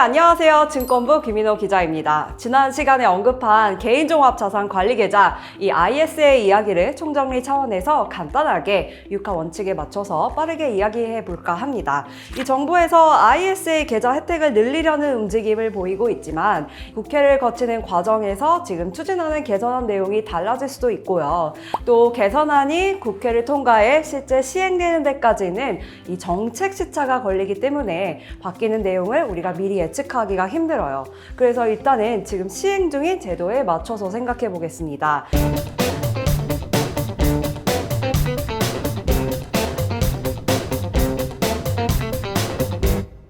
안녕하세요. 증권부 김인호 기자입니다. 지난 시간에 언급한 개인종합자산관리계좌 이 ISA 이야기를 총정리 차원에서 간단하게 유가 원칙에 맞춰서 빠르게 이야기해 볼까 합니다. 이 정부에서 ISA 계좌 혜택을 늘리려는 움직임을 보이고 있지만 국회를 거치는 과정에서 지금 추진하는 개선안 내용이 달라질 수도 있고요. 또 개선안이 국회를 통과해 실제 시행되는 데까지는 이 정책 시차가 걸리기 때문에 바뀌는 내용을 우리가 미리 예측하기가 힘들어요. 그래서 일단은 지금 시행 중인 제도에 맞춰서 생각해 보겠습니다.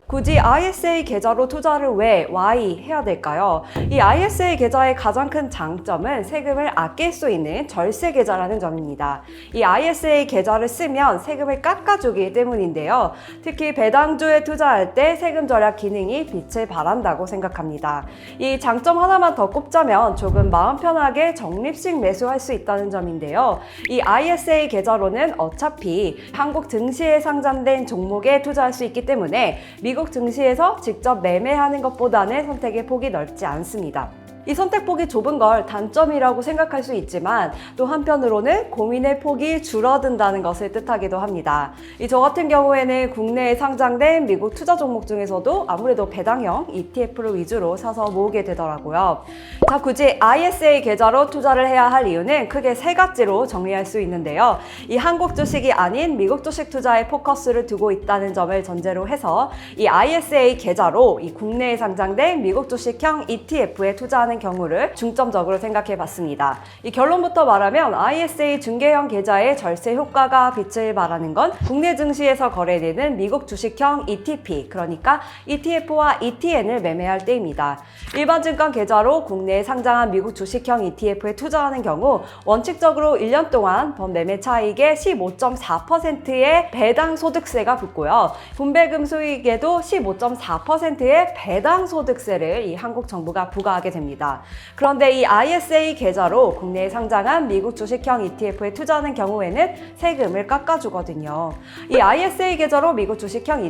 굳이 ISA 계좌로 투자를 왜 해야 될까요? 이 ISA 계좌의 가장 큰 장점은 세금을 아낄 수 있는 절세 계좌라는 점입니다. 이 ISA 계좌를 쓰면 세금을 깎아주기 때문인데요. 특히 배당주에 투자할 때 세금 절약 기능이 빛을 발한다고 생각합니다. 이 장점 하나만 더 꼽자면 조금 마음 편하게 적립식 매수할 수 있다는 점인데요. 이 ISA 계좌로는 어차피 한국 증시에 상장된 종목에 투자할 수 있기 때문에 미국 증시에서 직접 매매하는 것보다는 선택의 폭이 넓지 않습니다. 이 선택폭이 좁은 걸 단점이라고 생각할 수 있지만 또 한편으로는 고민의 폭이 줄어든다는 것을 뜻하기도 합니다. 저 같은 경우에는 국내에 상장된 미국 투자 종목 중에서도 아무래도 배당형 ETF를 위주로 사서 모으게 되더라고요. 자, 굳이 ISA 계좌로 투자를 해야 할 이유는 크게 세 가지로 정리할 수 있는데요. 이 한국 주식이 아닌 미국 주식 투자에 포커스를 두고 있다는 점을 전제로 해서 이 ISA 계좌로 이 국내에 상장된 미국 주식형 ETF에 투자하는 경우를 중점적으로 생각해 봤습니다. 이 결론부터 말하면 ISA 중개형 계좌의 절세 효과가 빛을 발하는 건 국내 증시에서 거래되는 미국 주식형 ETP, 그러니까 ETF와 ETN을 매매할 때입니다. 일반 증권 계좌로 국내에 상장한 미국 주식형 ETF에 투자하는 경우 원칙적으로 1년 동안 범매매 차익의 15.4%의 배당 소득세가 붙고요. 분배금 수익에도 15.4%의 배당 소득세를 이 한국 정부가 부과하게 됩니다. 그런데 이 ISA 계좌로 국내에 상장한 미국 주식형 ETF에 투자하는 경우에는 세금을 깎아주거든요. 이 ISA 계좌로 미국 주식형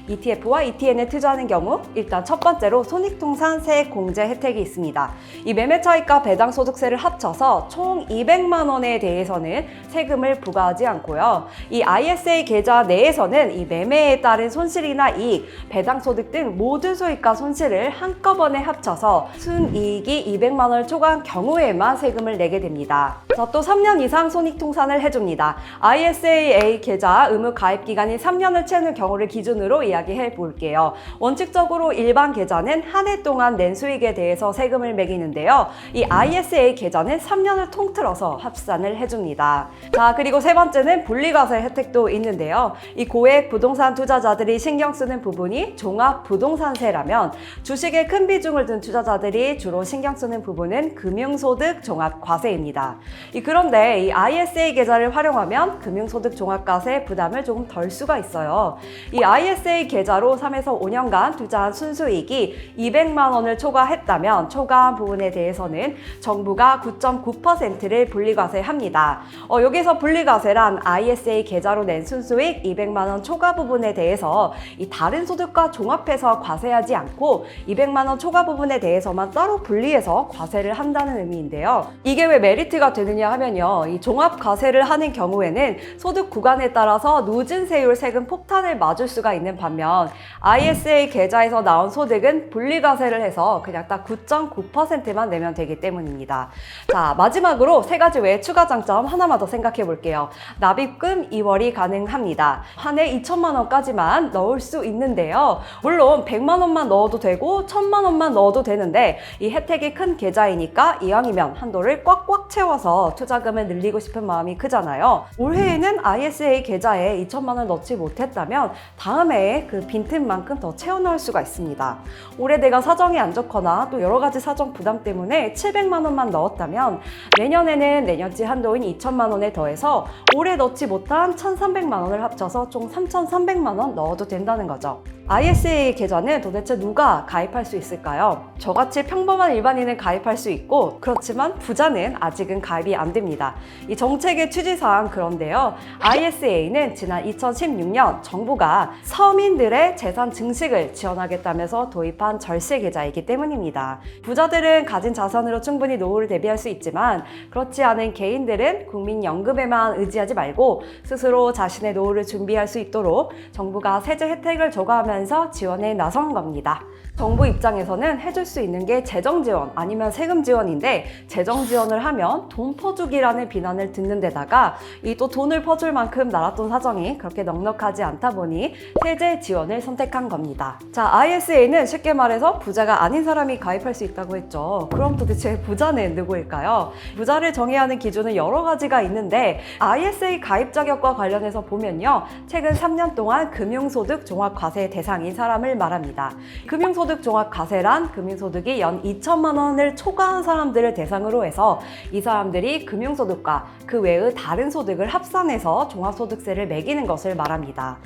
ETF와 ETN에 투자하는 경우 일단 첫 번째로 손익통산 세액 공제 혜택이 있습니다. 이 매매 차익과 배당 소득세를 합쳐서 총 200만 원에 대해서는 세금을 부과하지 않고요. 이 ISA 계좌 내에서는 이 매매에 따른 손실이나 이익, 배당 소득 등 모든 수익과 손실을 한꺼번에 합쳐서 순이익이 200만 원을 초과한 경우에만 세금을 내게 됩니다. 자, 또 3년 이상 손익통산을 해줍니다. ISA 계좌 의무 가입 기간이 3년을 채우는 경우를 기준으로 이야기해 볼게요. 원칙적으로 일반 계좌는 한 해 동안 낸 수익에 대해서 세금을 매기는데요. 이 ISA 계좌는 3년을 통틀어서 합산을 해줍니다. 자, 그리고 세 번째는 분리과세 혜택도 있는데요. 이 고액 부동산 투자자들이 신경 쓰는 부분이 종합부동산세라면 주식에 큰 비중을 둔 투자자들이 주로 신경 쓰는 부분은 금융소득 종합과세입니다. 그런데 이 ISA 계좌를 활용하면 금융소득 종합과세 부담을 조금 덜 수가 있어요. 이 ISA 계좌로 3에서 5년간 투자한 순수익이 200만 원을 초과했다면 초과한 부분에 대해서는 정부가 9.9%를 분리과세합니다. 여기서 분리과세란 ISA 계좌로 낸 순수익 200만 원 초과 부분에 대해서 이 다른 소득과 종합해서 과세하지 않고 200만 원 초과 부분에 대해서만 따로 분리해서 과세를 한다는 의미인데요. 이게 왜 메리트가 되느냐 하면요. 이 종합과세를 하는 경우에는 소득 구간에 따라서 누진세율 세금 폭탄을 맞을 수가 있는 반면 ISA 계좌에서 나온 소득은 분리과세를 해서 그냥 딱 9.9%만 내면 되기 때문입니다. 자, 마지막으로 세 가지 외에 추가 장점 하나만 더 생각해 볼게요. 납입금 2월이 가능합니다. 한 해 2천만 원까지만 넣을 수 있는데요. 물론 100만 원만 넣어도 되고 1000만 원만 넣어도 되는데 이 혜택이 큰 계좌이니까 이왕이면 한도를 꽉꽉 채워서 투자금을 늘리고 싶은 마음이 크잖아요. 올해에는 ISA 계좌에 2천만 원 넣지 못했다면 다음 해에 그 빈틈만큼 더 채워넣을 수가 있습니다. 올해 내가 사정이 안 좋거나 또 여러 가지 사정 부담 때문에 700만 원만 넣었다면 내년에는 내년치 한도인 2천만 원에 더해서 올해 넣지 못한 1,300만 원을 합쳐서 총 3,300만 원 넣어도 된다는 거죠. ISA 계좌는 도대체 누가 가입할 수 있을까요? 저같이 평범한 일반인은 가입할 수 있고 그렇지만 부자는 아직은 가입이 안 됩니다. 이 정책의 취지상 그런데요. ISA는 지난 2016년 정부가 서민들의 재산 증식을 지원하겠다면서 도입한 절세 계좌이기 때문입니다. 부자들은 가진 자산으로 충분히 노후를 대비할 수 있지만 그렇지 않은 개인들은 국민연금에만 의지하지 말고 스스로 자신의 노후를 준비할 수 있도록 정부가 세제 혜택을 조과하면서 지원에 나선 겁니다. 정부 입장에서는 해줄 수 있는 게 재정 지원 아니면 세금 지원인데 재정 지원을 하면 돈 퍼주기라는 비난을 듣는 데다가 이 또 돈을 퍼줄 만큼 나랏돈 사정이 그렇게 넉넉하지 않다 보니 세제 지원을 선택한 겁니다. 자, ISA는 쉽게 말해서 부자가 아닌 사람이 가입할 수 있다고 했죠. 그럼 도대체 부자는 누구일까요? 부자를 정해야 하는 기준은 여러 가지가 있는데 ISA 가입 자격과 관련해서 보면요. 최근 3년 동안 금융소득 종합과세 대상인 사람을 말합니다. 금융소득 종합과세란 금융소득이 연 2천만 원을 초과한 사람들을 대상으로 해서 이 사람들이 금융소득과 그 외의 다른 소득을 합산해서 종합소득세를 매기는 것을 말합니다.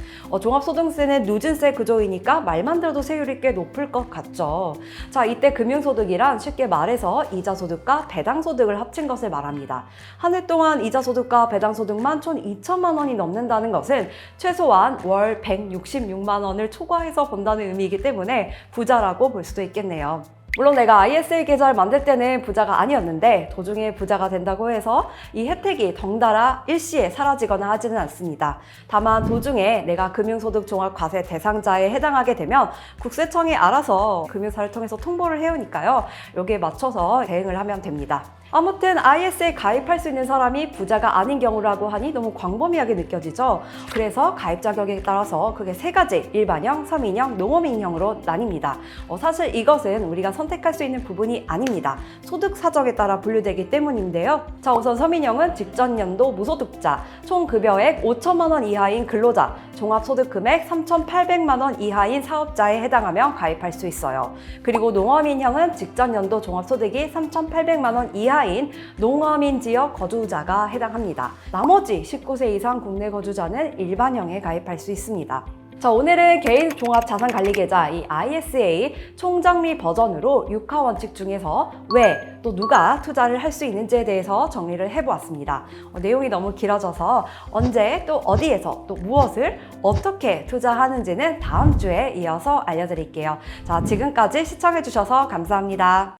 종합소득세는 누진세 구조이니까 말만 들어도 세율이 꽤 높을 것 같죠. 자, 이때 금융소득이란 쉽게 말해서 이자소득과 배당소득을 합친 것을 말합니다. 한 해 동안 이자소득과 배당소득만 총 2천만 원이 넘는다는 것은 최소한 월 166만 원을 초과해서 번다는 의미이기 때문에 부자라고 볼 수도 있겠네요. 물론 내가 ISA 계좌를 만들 때는 부자가 아니었는데 도중에 부자가 된다고 해서 이 혜택이 덩달아 일시에 사라지거나 하지는 않습니다. 다만 도중에 내가 금융소득 종합과세 대상자에 해당하게 되면 국세청이 알아서 금융사를 통해서 통보를 해오니까요. 여기에 맞춰서 대응을 하면 됩니다. 아무튼 ISA에 가입할 수 있는 사람이 부자가 아닌 경우라고 하니 너무 광범위하게 느껴지죠. 그래서 가입 자격에 따라서 그게 세 가지, 일반형, 서민형, 농어민형으로 나뉩니다. 사실 이것은 우리가 선택할 수 있는 부분이 아닙니다. 소득 사정에 따라 분류되기 때문인데요. 자, 우선 서민형은 직전 연도 무소득자, 총 급여액 5천만 원 이하인 근로자, 종합소득 금액 3,800만 원 이하인 사업자에 해당하면 가입할 수 있어요. 그리고 농어민형은 직전 연도 종합소득이 3,800만 원 이하인 농어민 지역 거주자가 해당합니다. 나머지 19세 이상 국내 거주자는 일반형에 가입할 수 있습니다. 자, 오늘은 개인 종합 자산 관리 계좌 이 ISA 총정리 버전으로 6화 원칙 중에서 왜 또 누가 투자를 할 수 있는지에 대해서 정리를 해보았습니다. 내용이 너무 길어져서 언제 또 어디에서 또 무엇을 어떻게 투자하는지는 다음 주에 이어서 알려드릴게요. 자, 지금까지 시청해주셔서 감사합니다.